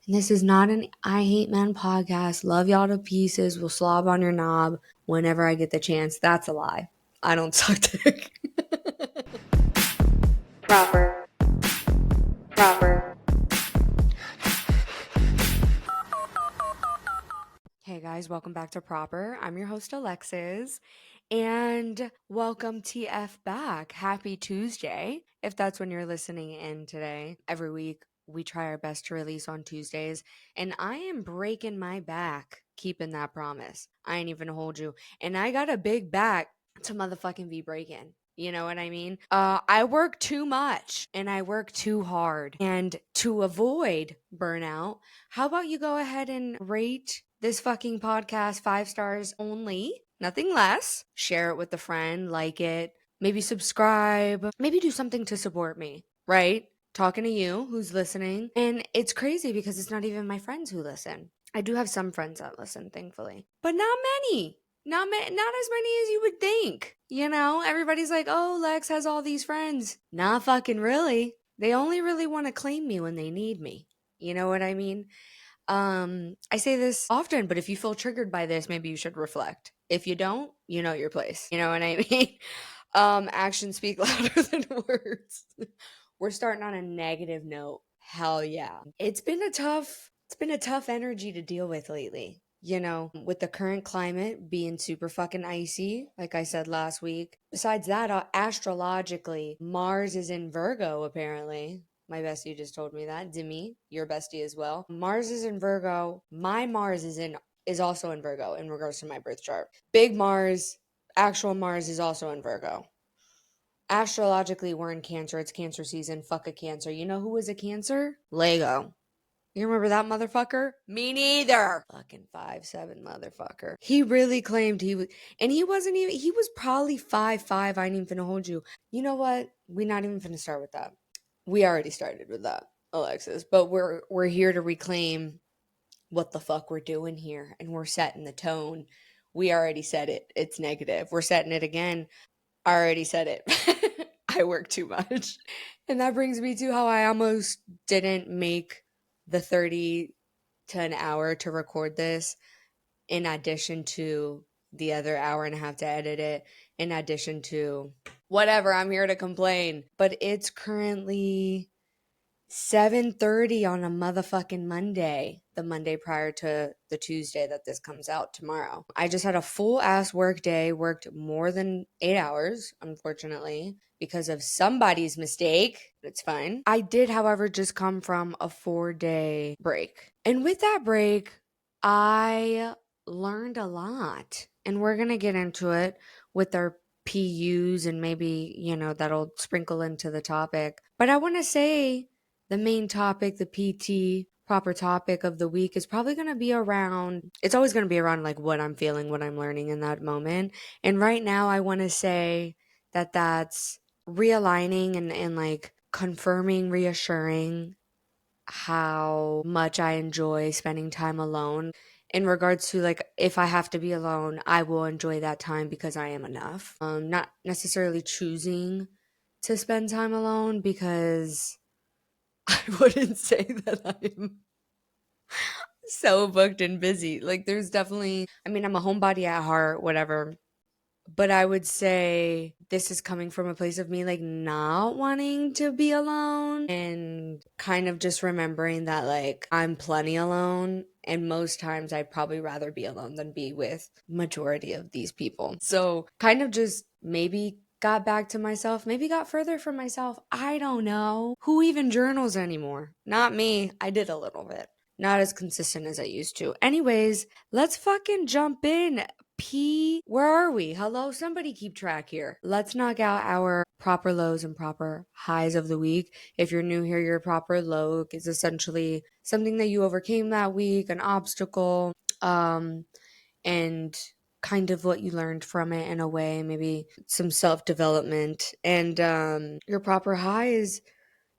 And this is not an I Hate Men podcast. Love y'all to pieces. Will slob on your knob whenever I get the chance. That's a lie. I don't suck dick. Proper. Proper. Hey guys, welcome back to Proper. I'm your host Alexis, and welcome TF back. Happy Tuesday, if that's when you're listening in today. Every week, we try our best to release on Tuesdays, and I am breaking my back keeping that promise. I ain't even hold you. And I got a big back to motherfucking be breaking. You know what I mean? I work too much and I work too hard. And to avoid burnout, how about you go ahead and rate this fucking podcast 5 stars only, nothing less. Share it with a friend, like it, maybe subscribe, maybe do something to support me, right? Talking to you who's listening. And it's crazy because it's not even my friends who listen. I do have some friends that listen, thankfully, but not many. Not as many as you would think. You know, everybody's like, "Oh, Lex has all these friends." Not fucking really. They only really want to claim me when they need me. You know what I mean? I say this often, but if you feel triggered by this, maybe you should reflect. If you don't, you know your place. You know what I mean? Actions speak louder than words. We're starting on a negative note. Hell yeah. It's been a tough energy to deal with lately. You know, with the current climate being super fucking icy, like I said last week. Besides that, astrologically, Mars is in Virgo apparently. My bestie just told me that. Demi, your bestie as well. Mars is in Virgo. My Mars is also in Virgo in regards to my birth chart. Big Mars, actual Mars is also in Virgo. Astrologically, we're in Cancer. It's Cancer season. Fuck a Cancer. You know who was a Cancer? Lego. You remember that motherfucker? Me neither. Fucking 5'7" motherfucker. He really claimed he was, and he wasn't even, he was probably 5'5". I ain't even finna hold you. You know what? We're not even finna start with that. We already started with that, Alexis, but we're here to reclaim what the fuck we're doing here, and we're setting the tone. We already said it. It's negative. We're setting it again. I already said it. I work too much. And that brings me to how I almost didn't make the 30 to an hour to record this, in addition to the other hour and a half to edit it, in addition to whatever. I'm here to complain. But it's currently 7:30 on a motherfucking Monday, the Monday prior to the Tuesday that this comes out tomorrow. I just had a full ass work day, worked more than 8 hours, unfortunately, because of somebody's mistake. It's fine. I did, however, just come from a 4-day break. And with that break, I learned a lot. And we're going to get into it with our PUs, and maybe, that'll sprinkle into the topic. But I want to say the main topic, the PT proper topic of the week, is probably going to be around, it's always going to be around like what I'm feeling, what I'm learning in that moment. And right now, I want to say that that's realigning and like confirming, reassuring how much I enjoy spending time alone. In regards to like, if I have to be alone, I will enjoy that time because I am enough. Not necessarily choosing to spend time alone, because I wouldn't say that I'm so booked and busy. Like, there's definitely, I mean, I'm a homebody at heart, whatever. But I would say this is coming from a place of me like not wanting to be alone, and kind of just remembering that like I'm plenty alone. And most times I'd probably rather be alone than be with majority of these people. So kind of just maybe got back to myself, maybe got further from myself. I don't know. Who even journals anymore? Not me. I did a little bit. Not as consistent as I used to. Anyways, let's fucking jump in. Where are we? Hello? Somebody keep track here. Let's knock out our proper lows and proper highs of the week. If you're new here, your proper low is essentially something that you overcame that week, an obstacle, and kind of what you learned from it in a way, maybe some self-development. And your proper high is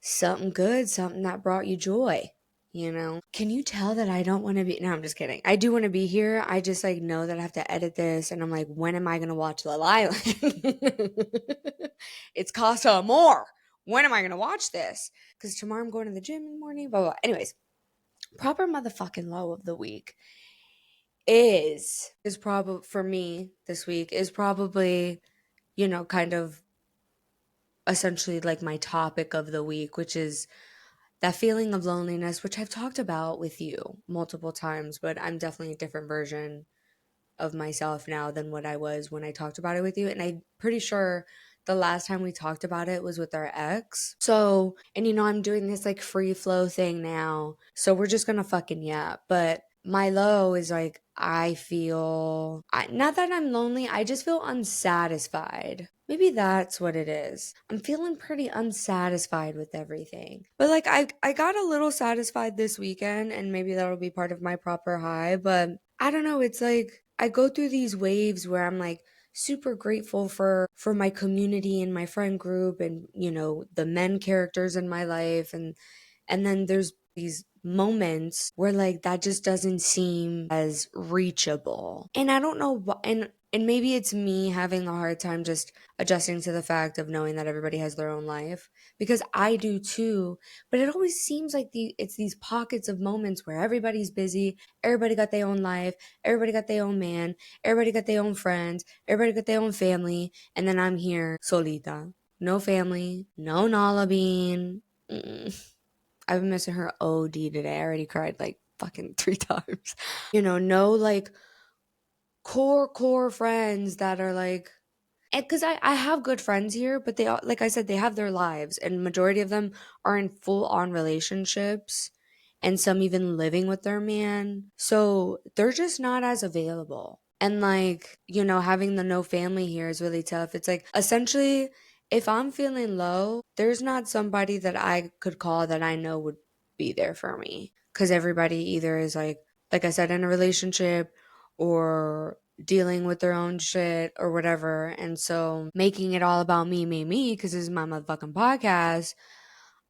something good, something that brought you joy. Can you tell that I don't want to be? No, I'm just kidding. I do want to be here. I just like know that I have to edit this, and I'm like, when am I gonna watch Love Island? It's Casa Amor. When am I gonna watch this? Because tomorrow I'm going to the gym in the morning. Blah blah. Anyways, proper motherfucking low of the week is probably for me this week is probably, kind of essentially like my topic of the week, which is that feeling of loneliness, which I've talked about with you multiple times, but I'm definitely a different version of myself now than what I was when I talked about it with you. And I'm pretty sure the last time we talked about it was with our ex. So, and I'm doing this like free flow thing now. So we're just gonna fucking yap. But my low is like, not that I'm lonely, I just feel unsatisfied. Maybe that's what it is. I'm feeling pretty unsatisfied with everything. But like, I got a little satisfied this weekend, and maybe that'll be part of my proper high. But I don't know. It's like, I go through these waves where I'm like super grateful for my community and my friend group, and the men characters in my life, and then there's these moments where like that just doesn't seem as reachable. And I don't know why, and maybe it's me having a hard time just adjusting to the fact of knowing that everybody has their own life, because I do too. But it always seems like it's these pockets of moments where everybody's busy, everybody got their own life, everybody got their own man, everybody got their own friends, everybody got their own family, and then I'm here solita. No family, no Nala Bean. I've been missing her OD today. I already cried like fucking 3 times. No like core friends that are like, and because I have good friends here, but they all, like I said, they have their lives, and majority of them are in full on relationships, and some even living with their man. So they're just not as available. And like, having the no family here is really tough. It's like essentially, if I'm feeling low, there's not somebody that I could call that I know would be there for me. Because everybody either is like I said, in a relationship, or dealing with their own shit or whatever. And so making it all about me, because this is my motherfucking podcast,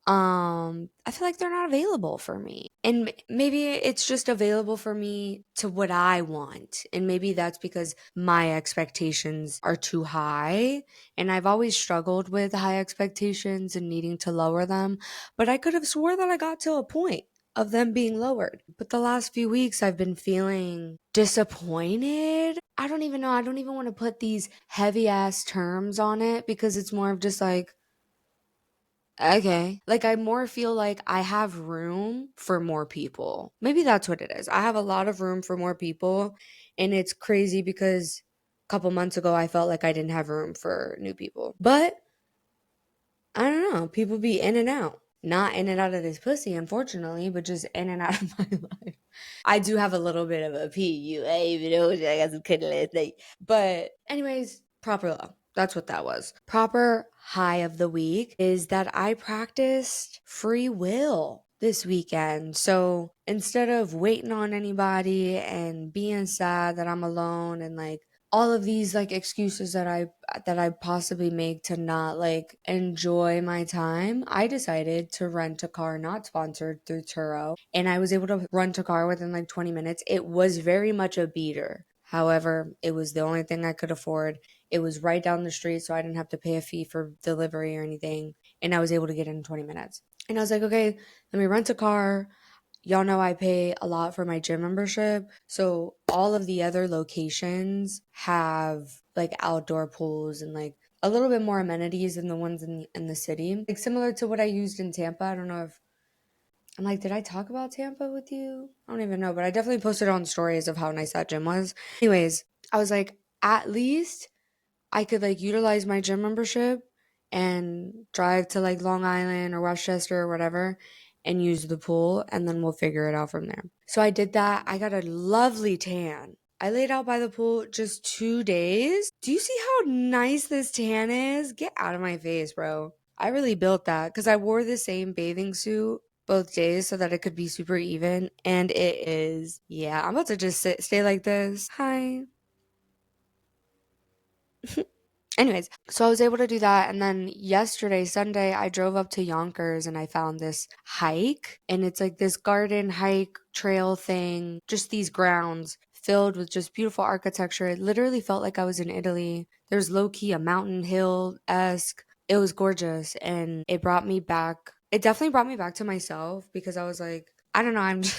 I feel like they're not available for me. And maybe it's just available for me to what I want. And maybe that's because my expectations are too high. And I've always struggled with high expectations and needing to lower them. But I could have swore that I got to a point of them being lowered. But the last few weeks, I've been feeling disappointed. I don't even know. I don't even want to put these heavy ass terms on it, because it's more of just like, okay. Like, I more feel like I have room for more people. Maybe that's what it is. I have a lot of room for more people. And it's crazy because a couple months ago, I felt like I didn't have room for new people. But I don't know. People be in and out. Not in and out of this pussy, unfortunately, but just in and out of my life. I do have a little bit of a PUA, I got some cuddly thing. But, anyways, proper low. That's what that was. Proper high of the week is that I practiced free will this weekend. So instead of waiting on anybody and being sad that I'm alone, and like all of these like excuses that I possibly make to not like enjoy my time, I decided to rent a car, not sponsored through Turo, and I was able to rent a car within like 20 minutes. It was very much a beater. However, it was the only thing I could afford. It was right down the street, so I didn't have to pay a fee for delivery or anything, and I was able to get in 20 minutes. And I was like, okay, let me rent a car. Y'all know I pay a lot for my gym membership. So all of the other locations have like outdoor pools and like a little bit more amenities than the ones in the city. Like similar to what I used in Tampa. I don't know if I'm like, did I talk about Tampa with you? I don't even know, but I definitely posted on stories of how nice that gym was. Anyways, I was like, at least I could like utilize my gym membership and drive to like Long Island or Westchester or whatever and use the pool, and then we'll figure it out from there. So I did that. I got a lovely tan. I laid out by the pool just 2 days. Do you see how nice this tan is? Get out of my face, bro. I really built that because I wore the same bathing suit both days so that it could be super even. And it is, yeah, I'm about to just stay like this. Hi. Anyways, so I was able to do that. And then yesterday, Sunday, I drove up to Yonkers and I found this hike. And it's like this garden hike trail thing, just these grounds filled with just beautiful architecture. It literally felt like I was in Italy. There's low key a mountain hill esque. It was gorgeous. And it brought me back. It definitely brought me back to myself, because I was like, I don't know, I'm just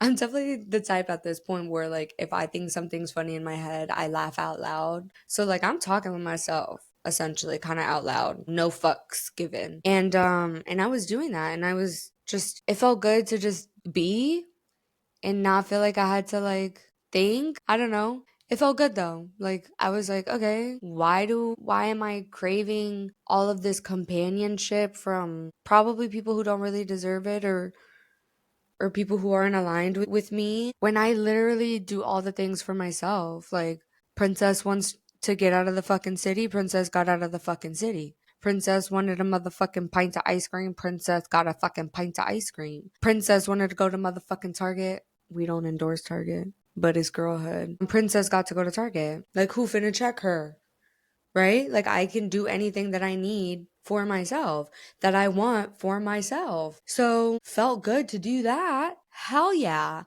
I'm definitely the type at this point where like if I think something's funny in my head, I laugh out loud. So like I'm talking with myself essentially kind of out loud, no fucks given. And I was doing that and I was just it felt good to just be and not feel like I had to like think. I don't know. It felt good though. Like I was like, okay, why am I craving all of this companionship from probably people who don't really deserve it or people who aren't aligned with me when I literally do all the things for myself. Like Princess wants to get out of the fucking city, Princess got out of the fucking city. Princess wanted a motherfucking pint of ice cream. Princess got a fucking pint of ice cream. Princess wanted to go to motherfucking Target. We don't endorse Target, but it's girlhood. Princess got to go to Target. Like, who finna check her? Right? Like, I can do anything that I need for myself, that I want for myself. So, felt good to do that. Hell yeah.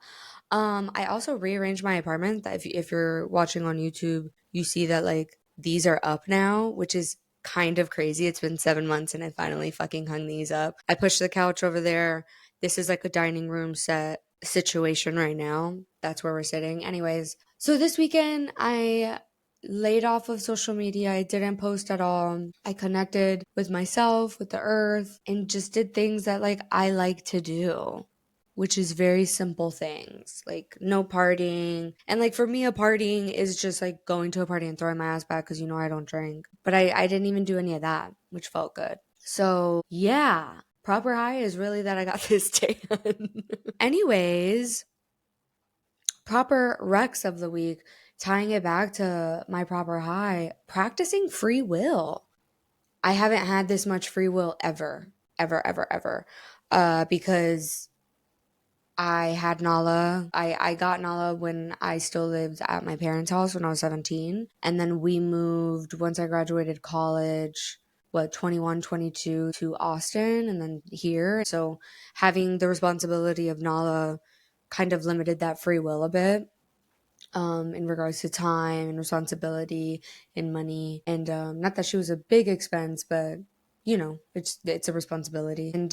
I also rearranged my apartment. That if you're watching on YouTube, you see that like these are up now, which is kind of crazy. It's been 7 months and I finally fucking hung these up. I pushed the couch over there. This is like a dining room set situation right now. That's where we're sitting. Anyways, so this weekend I laid off of social media. I didn't post at all. I connected with myself, with the earth, and just did things that like I like to do, which is very simple things like no partying. And like for me, a partying is just like going to a party and throwing my ass back because you know I don't drink. But I didn't even do any of that, which felt good. So yeah, proper high is really that I got this done. Anyways, proper Rex of the week, tying it back to my proper high, practicing free will. I haven't had this much free will ever, ever, ever, ever. Because I had Nala. I got Nala when I still lived at my parents' house when I was 17. And then we moved once I graduated college, 21, 22 to Austin and then here. So having the responsibility of Nala kind of limited that free will a bit. In regards to time and responsibility and money. And not that she was a big expense, but you know, it's a responsibility. And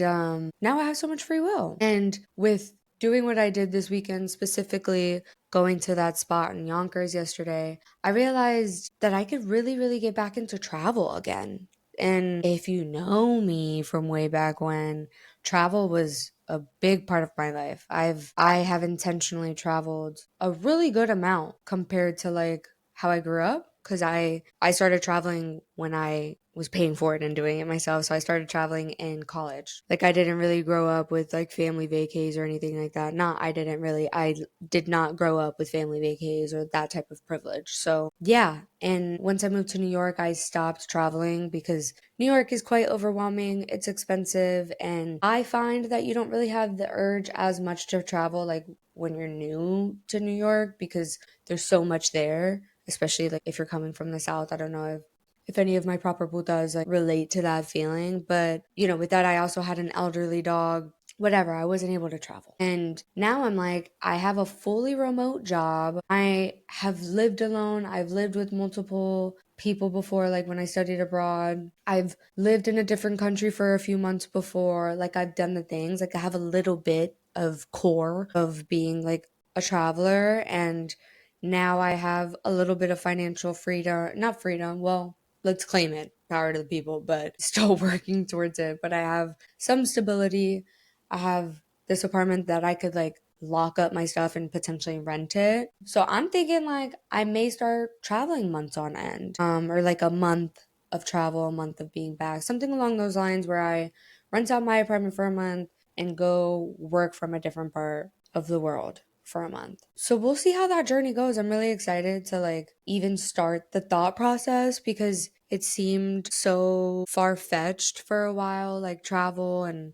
now I have so much free will. And with doing what I did this weekend, specifically going to that spot in Yonkers yesterday, I realized that I could really, really get back into travel again. And if you know me from way back when, travel was a big part of my life. I have intentionally traveled a really good amount compared to like how I grew up because I started traveling when I was paying for it and doing it myself. So I started traveling in college. Like I didn't really grow up with like family vacays or anything like that. Not I didn't really. I did not grow up with family vacays or that type of privilege. So yeah. And once I moved to New York, I stopped traveling because New York is quite overwhelming. It's expensive. And I find that you don't really have the urge as much to travel like when you're new to New York because there's so much there, especially like if you're coming from the South. I don't know if any of my proper putas like relate to that feeling. But you know, with that, I also had an elderly dog. Whatever, I wasn't able to travel. And now I'm like, I have a fully remote job. I have lived alone. I've lived with multiple people before, like when I studied abroad. I've lived in a different country for a few months before. Like I've done the things. Like I have a little bit of core of being like a traveler. And now I have a little bit of financial freedom, not freedom, well, let's claim it, power to the people, but still working towards it. But I have some stability. I have this apartment that I could like lock up my stuff and potentially rent it. So I'm thinking like I may start traveling months on end, or like a month of travel, a month of being back, something along those lines where I rent out my apartment for a month and go work from a different part of the world for a month. So we'll see how that journey goes. I'm really excited to like even start the thought process because it seemed so far fetched for a while, like travel. And,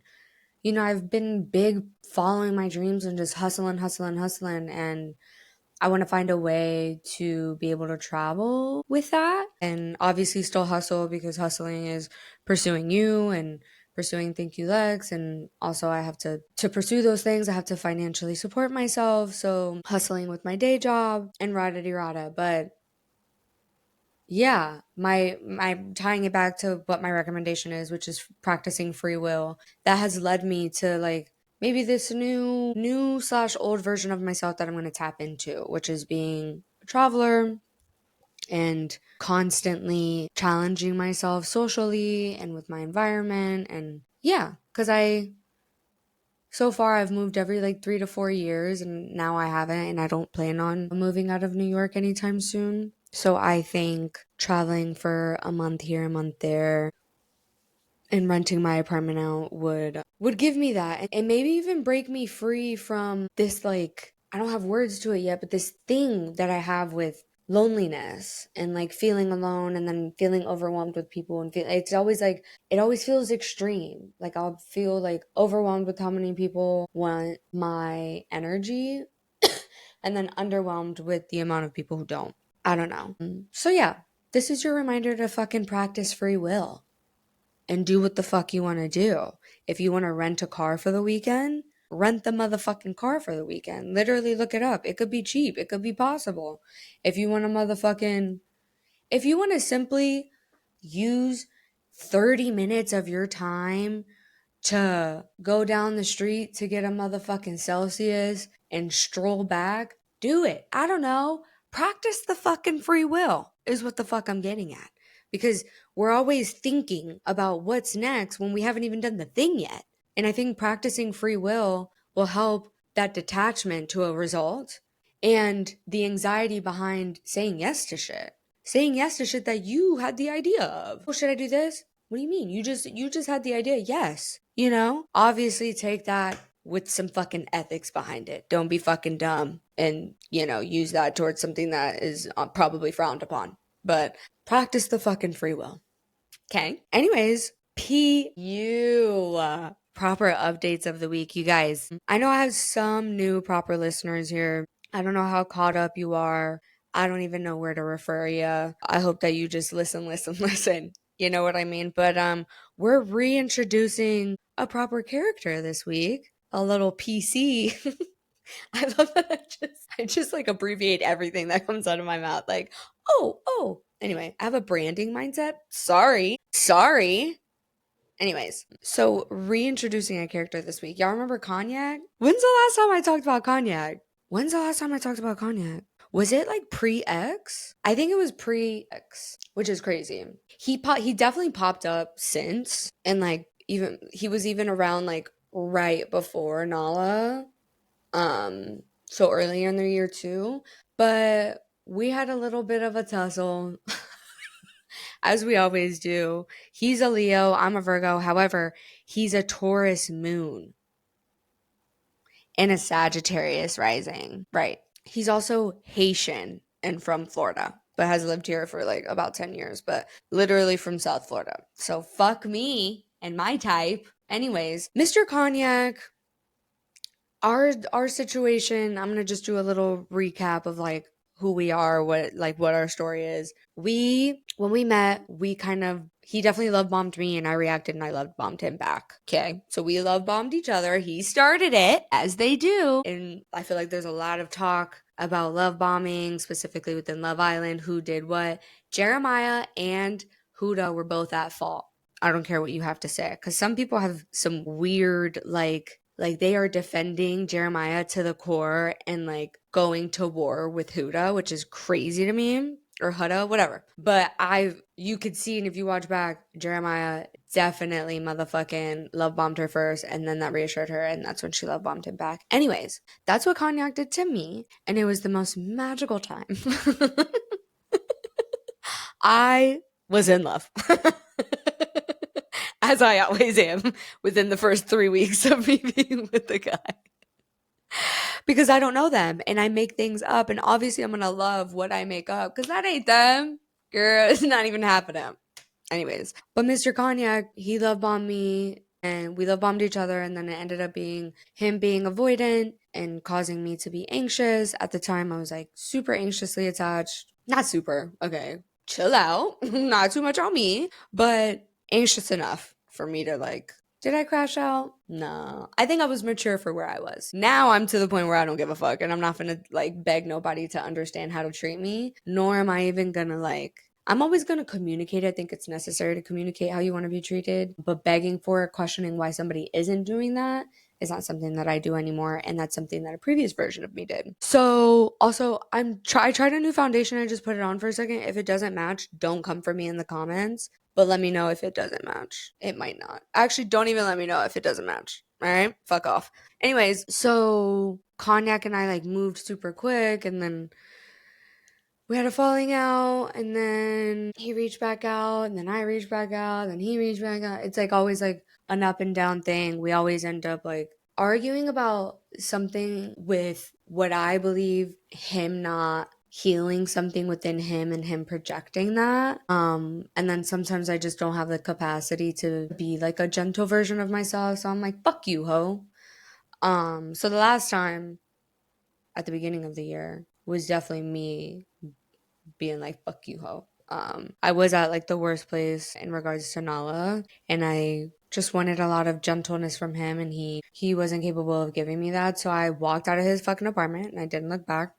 you know, I've been big following my dreams and just hustling, hustling, hustling. And I want to find a way to be able to travel with that and obviously still hustle because hustling is pursuing you and pursuing Thank You Lex. And also I have to pursue those things. I have to financially support myself. So hustling with my day job and rada de rada. But yeah, my tying it back to what my recommendation is, which is practicing free will, that has led me to like maybe this new slash old version of myself that I'm going to tap into, which is being a traveler and constantly challenging myself socially and with my environment. And yeah, because so far I've moved every like 3 to 4 years, and now I haven't, and I don't plan on moving out of New York anytime soon. So I think traveling for a month here, a month there, and renting my apartment out would give me that, and maybe even break me free from this, like, I don't have words to it yet, but this thing that I have with loneliness and like feeling alone and then feeling overwhelmed with people, and it's always like, it always feels extreme. Like I'll feel like overwhelmed with how many people want my energy and then underwhelmed with the amount of people who don't. I don't know. So yeah, this is your reminder to fucking practice free will and do what the fuck you want to do. If you want to rent a car for the weekend, rent the motherfucking car for the weekend. Literally look it up. It could be cheap. It could be possible. If you want if you want to simply use 30 minutes of your time to go down the street to get a motherfucking Celsius and stroll back, do it. I don't know. Practice the fucking free will is what the fuck I'm getting at. Because we're always thinking about what's next when we haven't even done the thing yet. And I think practicing free will help that detachment to a result and the anxiety behind saying yes to shit. Saying yes to shit that you had the idea of. Oh, should I do this? What do you mean? You just had the idea. Yes. You know? Obviously take that with some fucking ethics behind it. Don't be fucking dumb and, use that towards something that is probably frowned upon. But practice the fucking free will. Okay. Anyways, proper updates of the week, you guys. I know I have some new proper listeners here. I don't know how caught up you are. I don't even know where to refer you. I hope that you just listen. You know what I mean? But we're reintroducing a proper character this week. A little PC. I love that I just like abbreviate everything that comes out of my mouth. Like, oh. Anyway, I have a branding mindset. Sorry. Anyways, so reintroducing a character this week. Y'all remember Cognac? When's the last time I talked about Cognac? Was it like pre-X? I think it was pre-X, which is crazy. He definitely popped up since, and like even he was even around like right before Nala. So earlier in the year too. But we had a little bit of a tussle. As we always do. He's a Leo, I'm a Virgo. However, he's a Taurus moon and a Sagittarius rising. Right. He's also Haitian and from Florida, but has lived here for like about 10 years, but literally from South Florida. So fuck me and my type. Anyways, Mr. Cognac, our situation, I'm going to just do a little recap of like who we are, what our story is. When we met, he definitely love bombed me and I reacted and I love bombed him back. Okay. So we love bombed each other. He started it, as they do. And I feel like there's a lot of talk about love bombing, specifically within Love Island, who did what. Jeremiah and Huda were both at fault. I don't care what you have to say, because some people have some weird, like they are defending Jeremiah to the core and like going to war with Huda, which is crazy to me, or Huda, whatever. But you could see, and if you watch back, Jeremiah definitely motherfucking love bombed her first, and then that reassured her, and that's when she love bombed him back. Anyways, that's what Cognac did to me, and it was the most magical time. I was in love. As I always am within the first 3 weeks of me being with the guy. Because I don't know them and I make things up, and obviously I'm going to love what I make up because that ain't them. Girl, it's not even half of them. Anyways, but Mr. Cognac, he love bombed me and we love bombed each other, and then it ended up being him being avoidant and causing me to be anxious. At the time, I was like super anxiously attached. Not super, okay, chill out. Not too much on me, but anxious enough for me to like, did I crash out? No. I think I was mature for where I was. Now I'm to the point where I don't give a fuck, and I'm not gonna like beg nobody to understand how to treat me, nor am I even gonna like, I'm always gonna communicate. I think it's necessary to communicate how you want to be treated, but begging for it, questioning why somebody isn't doing that is not something that I do anymore, and that's something that a previous version of me did. So also I tried a new foundation. I just put it on for a second. If it doesn't match, don't come for me in the comments, but let me know if it doesn't match. It might not. Actually, don't even let me know if it doesn't match. All right, fuck off. Anyways, so Cognac and I like moved super quick, and then we had a falling out, and then he reached back out, and then I reached back out, and he reached back out. It's like always like an up and down thing. We always end up like arguing about something with what I believe him not healing something within him and him projecting that. And then sometimes I just don't have the capacity to be like a gentle version of myself. So I'm like, fuck you, ho. So the last time at the beginning of the year was definitely me being like, fuck you, ho. I was at like the worst place in regards to Nala, and I just wanted a lot of gentleness from him, and he wasn't capable of giving me that. So I walked out of his fucking apartment and I didn't look back.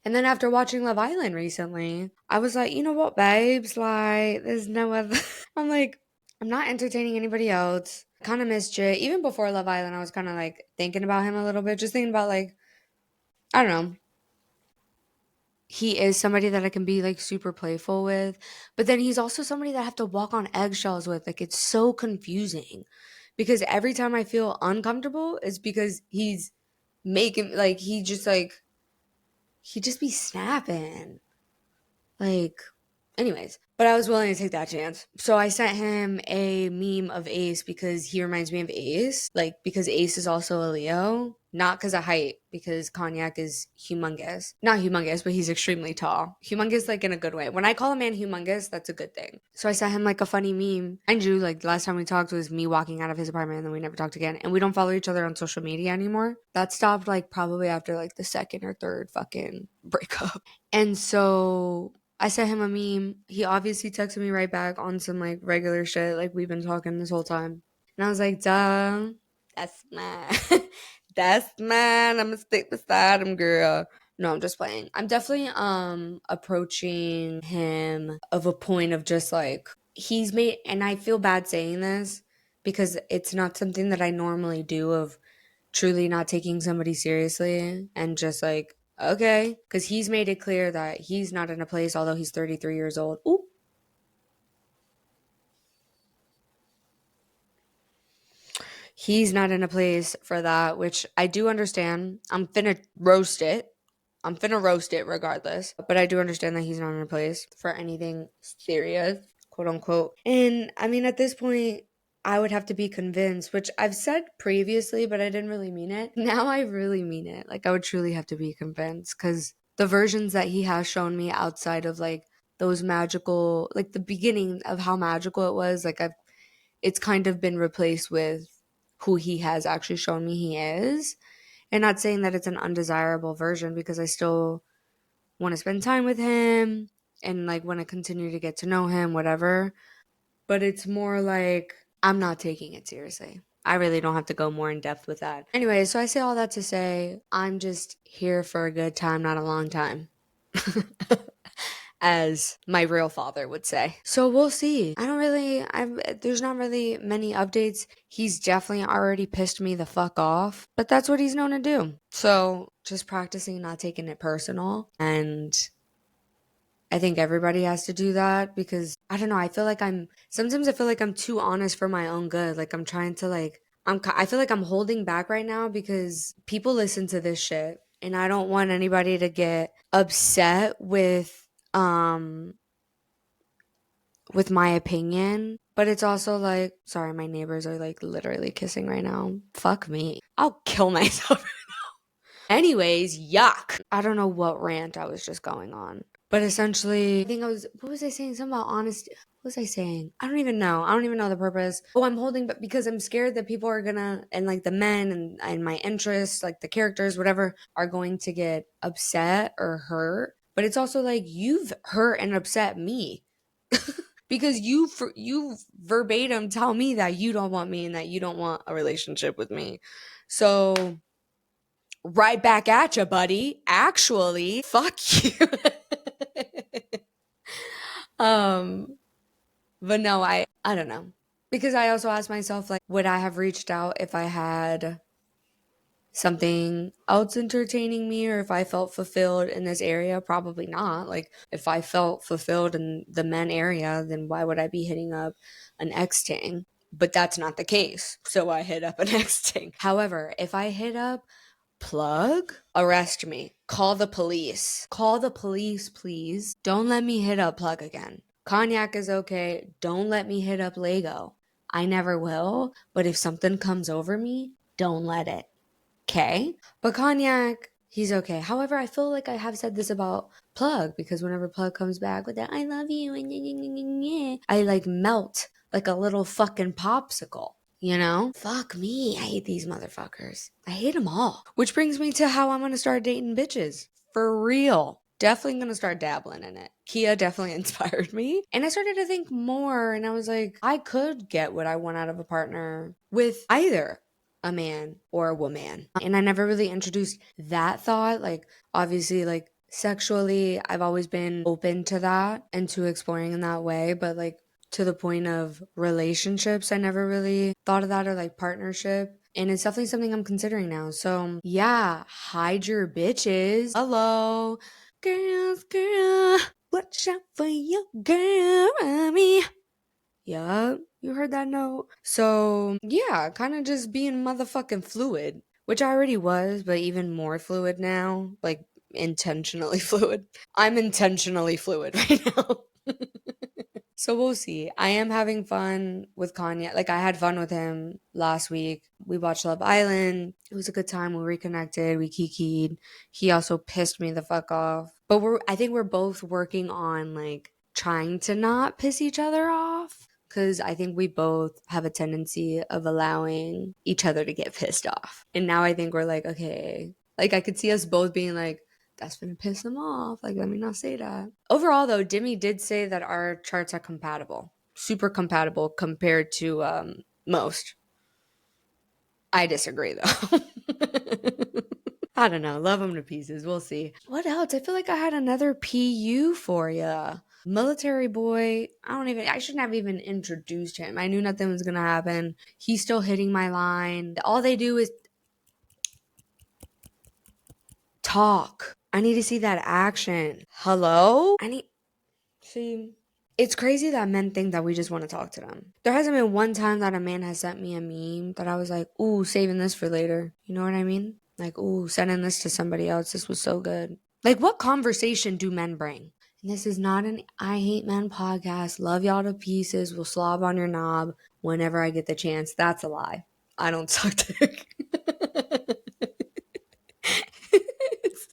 And then after watching Love Island recently, I was like, you know what, babes? Like, there's no other. I'm like, I'm not entertaining anybody else. Kind of missed Jay. Even before Love Island, I was kind of like thinking about him a little bit, just thinking about like, I don't know, he is somebody that I can be like super playful with, but then he's also somebody that I have to walk on eggshells with. Like it's so confusing because every time I feel uncomfortable is because he's making like he just be snapping. Like anyways, but I was willing to take that chance. So I sent him a meme of Ace because he reminds me of Ace. Like, because Ace is also a Leo. Not because of height, because Cognac is humongous. Not humongous, but he's extremely tall. Humongous, like, in a good way. When I call a man humongous, that's a good thing. So I sent him, like, a funny meme. And you, like, the last time we talked was me walking out of his apartment, and then we never talked again. And we don't follow each other on social media anymore. That stopped, like, probably after, like, the second or third fucking breakup. And so I sent him a meme. He obviously texted me right back on some like regular shit, like we've been talking this whole time. And I was like, duh, that's mine. That's mine. I'm gonna stick beside him, girl. No, I'm just playing. I'm definitely approaching him of a point of just like he's made, and I feel bad saying this because it's not something that I normally do of truly not taking somebody seriously and just like, okay, because he's made it clear that he's not in a place, although he's 33 years old. Ooh. He's not in a place for that, which I do understand. I'm finna roast it. I'm finna roast it regardless. But I do understand that he's not in a place for anything serious, quote unquote. And I mean, at this point, I would have to be convinced, which I've said previously, but I didn't really mean it. Now I really mean it. Like, I would truly have to be convinced because the versions that he has shown me outside of like those magical, like the beginning of how magical it was, like it's kind of been replaced with who he has actually shown me he is. And not saying that it's an undesirable version because I still want to spend time with him and like want to continue to get to know him, whatever. But it's more like I'm not taking it seriously. I really don't have to go more in depth with that. Anyway, so I say all that to say I'm just here for a good time, not a long time. As my real father would say. So we'll see. There's not really many updates. He's definitely already pissed me the fuck off, but that's what he's known to do. So just practicing not taking it personal. And I think everybody has to do that because I don't know. Sometimes I feel like I'm too honest for my own good. Like I'm trying to I feel like I'm holding back right now because people listen to this shit and I don't want anybody to get upset with my opinion, but it's also like, sorry, my neighbors are like literally kissing right now. Fuck me. I'll kill myself. Anyways, yuck. I don't know what rant I was just going on. But essentially, what was I saying? Something about honesty. What was I saying? I don't even know. I don't even know the purpose. Oh, I'm holding, but because I'm scared that people are gonna, and like the men and my interests, like the characters, whatever, are going to get upset or hurt. But it's also like, you've hurt and upset me. Because you verbatim tell me that you don't want me and that you don't want a relationship with me. So right back at you, buddy. Actually, fuck you. But no, I don't know. Because I also asked myself, like, would I have reached out if I had something else entertaining me, or if I felt fulfilled in this area, probably not. Like, if I felt fulfilled in the men area, then why would I be hitting up an ex ting? But that's not the case. So I hit up an ex ting. However, if I hit up Plug, arrest me. Call the police. Call the police, please. Don't let me hit up Plug again. Cognac is okay. Don't let me hit up Lego. I never will, but if something comes over me, don't let it. Okay? But Cognac, he's okay. However, I feel like I have said this about Plug, because whenever Plug comes back with that, I love you, and I like melt like a little fucking popsicle. You know? Fuck me. I hate these motherfuckers. I hate them all. Which brings me to how I'm gonna start dating bitches. For real. Definitely gonna start dabbling in it. Kia definitely inspired me. And I started to think more, and I was like, I could get what I want out of a partner with either a man or a woman. And I never really introduced that thought. Like, obviously, like, sexually, I've always been open to that and to exploring in that way. But, like, to the point of relationships, I never really thought of that, or like partnership. And it's definitely something I'm considering now. So, yeah, hide your bitches. Hello, girl. Watch out for your girl, mommy. Yup, you heard that note. So, yeah, kind of just being motherfucking fluid, which I already was, but even more fluid now. Like, intentionally fluid. I'm intentionally fluid right now. So we'll see. I am having fun with Kanye. Like, I had fun with him last week. We watched Love Island. It was a good time. We reconnected. We kikied. He also pissed me the fuck off. But I think we're both working on like trying to not piss each other off. Cause I think we both have a tendency of allowing each other to get pissed off. And now I think we're like, okay. Like, I could see us both being like, that's gonna piss him off. Like, let me not say that. Overall, though, Dimmy did say that our charts are compatible, super compatible compared to most. I disagree, though. I don't know. Love him to pieces. We'll see. What else? I feel like I had another PU for you. Military boy. I shouldn't have even introduced him. I knew nothing was gonna happen. He's still hitting my line. All they do is talk. I need to see that action. Hello? See, it's crazy that men think that we just want to talk to them. There hasn't been one time that a man has sent me a meme that I was like, ooh, saving this for later. You know what I mean? Like, ooh, sending this to somebody else. This was so good. Like, what conversation do men bring? And this is not an I Hate Men podcast. Love y'all to pieces. Will slob on your knob whenever I get the chance. That's a lie. I don't suck dick.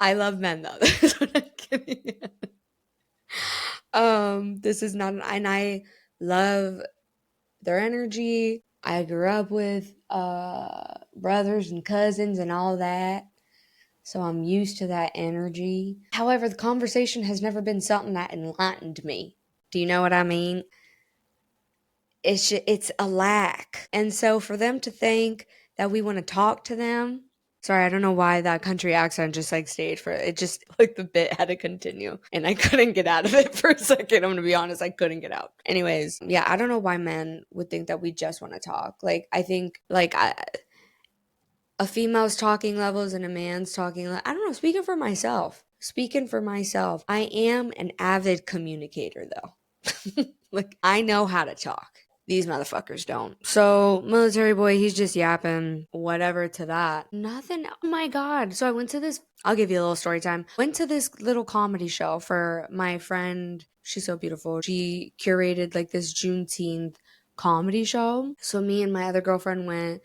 I love men though. That's what I'm kidding. This is not and I love their energy. I grew up with brothers and cousins and all that. So I'm used to that energy. However, the conversation has never been something that enlightened me. Do you know what I mean? It's a lack. And so for them to think that we want to talk to them, sorry, I don't know why that country accent just like stayed for it. Just like the bit had to continue and I couldn't get out of it for a second. I'm going to be honest, I couldn't get out. Anyways, yeah, I don't know why men would think that we just want to talk. Like, I think like a female's talking levels and a man's talking I don't know, speaking for myself. I am an avid communicator though. Like, I know how to talk. These motherfuckers don't. So, military boy, he's just yapping whatever to that. Nothing. Oh my God. So I went to this, I'll give you a little story time. Went to this little comedy show for my friend. She's so beautiful. She curated like this Juneteenth comedy show. So me and my other girlfriend went,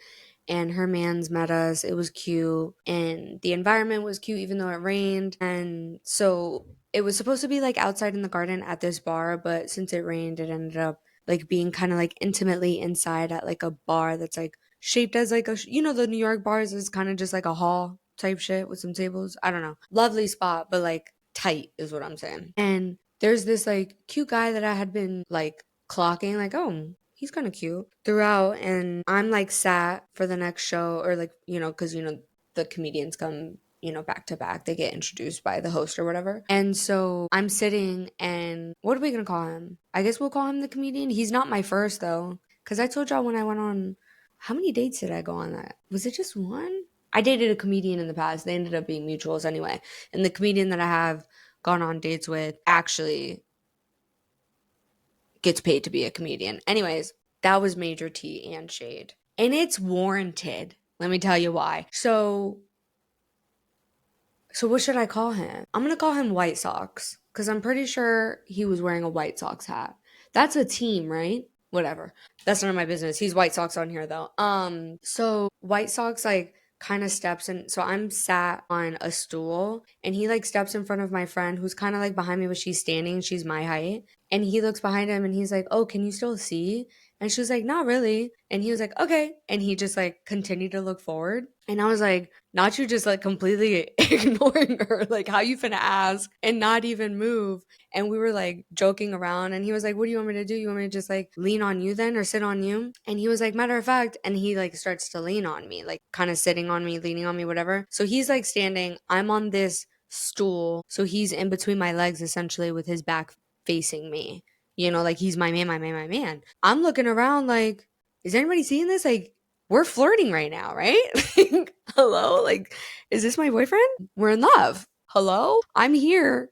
and her mans met us. It was cute. And the environment was cute even though it rained. And so it was supposed to be like outside in the garden at this bar, but since it rained, it ended up like being kind of like intimately inside at like a bar that's like shaped as like the New York bars is kind of just like a hall type shit with some tables. I don't know. Lovely spot, but like tight is what I'm saying. And there's this like cute guy that I had been like clocking, like, oh, he's kind of cute throughout. And I'm like sat for the next show, or like, because, the comedians come back to back. They get introduced by the host or whatever. And so I'm sitting, and what are we going to call him? I guess we'll call him the comedian. He's not my first, though. Because I told y'all when I went on, how many dates did I go on that? Was it just one? I dated a comedian in the past. They ended up being mutuals anyway. And the comedian that I have gone on dates with actually gets paid to be a comedian. Anyways, that was major tea and shade. And it's warranted. Let me tell you why. So what should I call him? I'm going to call him White Sox because I'm pretty sure he was wearing a White Sox hat. That's a team, right? Whatever. That's none of my business. He's White Sox on here though. So White Sox like kind of steps in. So I'm sat on a stool and he like steps in front of my friend who's kind of like behind me, but she's standing. She's my height. And he looks behind him and he's like, "Oh, can you still see?" And she was like, "Not really." And he was like, "Okay." And he just like continued to look forward. And I was like, not you just like completely ignoring her, like how you finna ask and not even move. And we were like joking around and he was like, "What do you want me to do? You want me to just like lean on you then or sit on you?" And he was like, "Matter of fact," and he like starts to lean on me, like kind of sitting on me, leaning on me, whatever. So he's like standing, I'm on this stool. So he's in between my legs essentially with his back facing me. You know, like he's my man, my man, my man. I'm looking around like, is anybody seeing this? Like, we're flirting right now, right? Like, hello? Like, is this my boyfriend? We're in love. Hello? I'm here.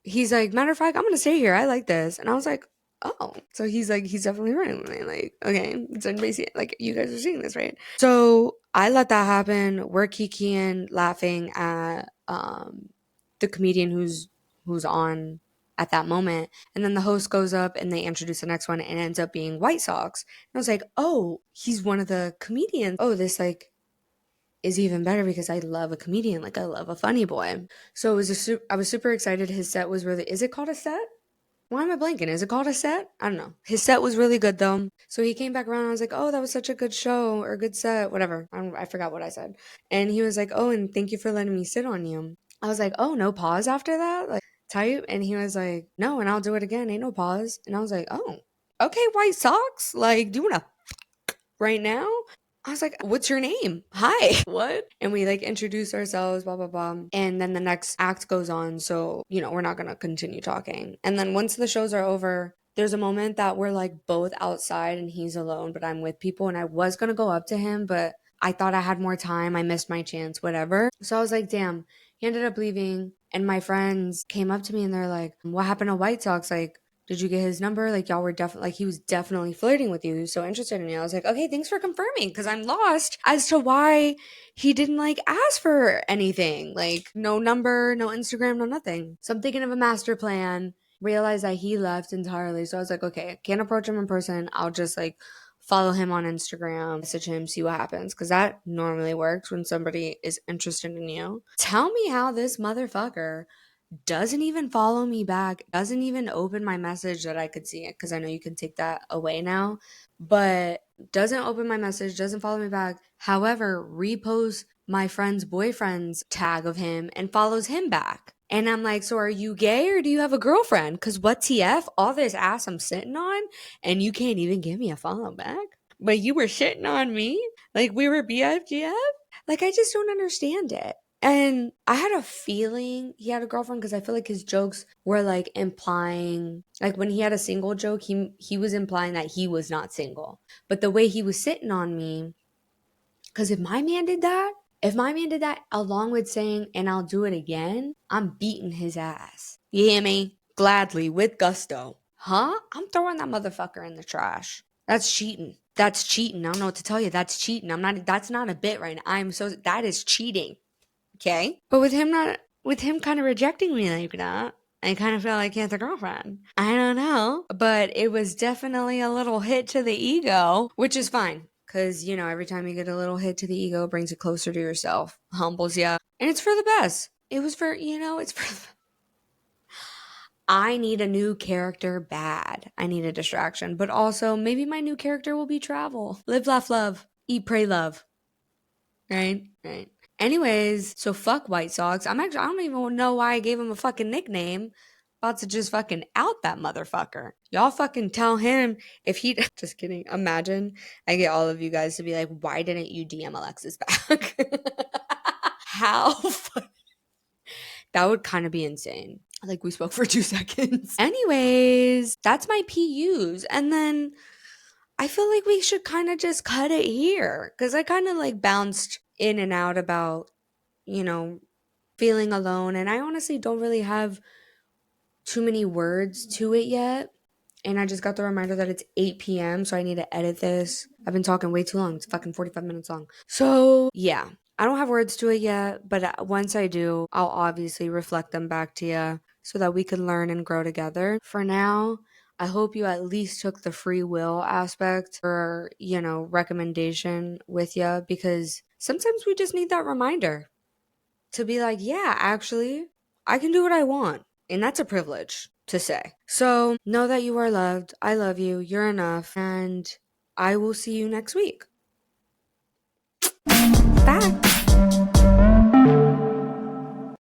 He's like, matter of fact, I'm gonna stay here. I like this. And I was like, oh. So he's like, he's definitely running with me. Like, okay, does anybody see it? Like, you guys are seeing this, right? So I let that happen. We're kikiing, laughing at the comedian who's on at that moment. And then the host goes up and they introduce the next one and it ends up being White Sox. And I was like, oh, he's one of the comedians. Oh, this like is even better because I love a comedian. Like I love a funny boy. So it was I was super excited. His set was really, is it called a set? Why am I blanking? Is it called a set? I don't know. His set was really good though. So he came back around and I was like, oh, that was such a good show or good set, whatever. I forgot what I said. And he was like, oh, and thank you for letting me sit on you. I was like, oh, no pause after that? Like, type? And he was like, no, and I'll do it again. Ain't no pause. And I was like, oh, okay, White Sox. Like, do you want to right now? I was like, what's your name? Hi. What? And we like introduce ourselves, blah, blah, blah. And then the next act goes on. So, you know, we're not going to continue talking. And then once the shows are over, there's a moment that we're like both outside and he's alone, but I'm with people. And I was going to go up to him, but I thought I had more time. I missed my chance, whatever. So I was like, damn, he ended up leaving. And my friends came up to me and they're like, what happened to White Sox? Like, did you get his number? Like, y'all were definitely, like, he was definitely flirting with you. He was so interested in you. I was like, okay, thanks for confirming because I'm lost as to why he didn't, like, ask for anything. Like, no number, no Instagram, no nothing. So I'm thinking of a master plan, realized that he left entirely. So I was like, okay, I can't approach him in person. I'll just, like, follow him on Instagram, message him, see what happens. Because that normally works when somebody is interested in you. Tell me how this motherfucker doesn't even follow me back, doesn't even open my message that I could see it because I know you can take that away now, but doesn't open my message, doesn't follow me back. However, reposts my friend's boyfriend's tag of him and follows him back. And I'm like, so are you gay or do you have a girlfriend? Because what TF? All this ass I'm sitting on and you can't even give me a follow back? But you were shitting on me? Like we were BFGF? Like I just don't understand it. And I had a feeling he had a girlfriend because I feel like his jokes were like implying, like when he had a single joke, he was implying that he was not single. But the way he was sitting on me, because if my man did that along with saying, and I'll do it again, I'm beating his ass. You hear me? Gladly, with gusto. Huh? I'm throwing that motherfucker in the trash. That's cheating. That's cheating. I don't know what to tell you. That's cheating. That's not a bit right now. That is cheating. Okay. But with him kind of rejecting me like that, I kind of feel like he has a girlfriend. I don't know. But it was definitely a little hit to the ego, which is fine. Because, you know, every time you get a little hit to the ego, it brings you closer to yourself, humbles you. And it's for the best. It was for, you know, it's for I need a new character bad. I need a distraction. But also, maybe my new character will be travel. Live, laugh, love. Eat, pray, love. Right? Right. Anyways, so fuck White Sox. I don't even know why I gave him a fucking nickname. About to just fucking out that motherfucker. Y'all fucking tell him if he, just kidding. Imagine I get all of you guys to be like, why didn't you DM Alexis back? How funny. That would kind of be insane. Like we spoke for 2 seconds. Anyways, that's my PUs. And then I feel like we should kind of just cut it here because I kind of like bounced in and out about, you know, feeling alone. And I honestly don't really have too many words to it yet. And I just got the reminder that it's 8 p.m. So I need to edit this. I've been talking way too long. It's fucking 45 minutes long. So yeah, I don't have words to it yet. But once I do, I'll obviously reflect them back to you so that we can learn and grow together. For now, I hope you at least took the free will aspect or, recommendation with you, because sometimes we just need that reminder to be like, yeah, actually, I can do what I want. And that's a privilege to say. So know that you are loved. I love you. You're enough. And I will see you next week. Bye.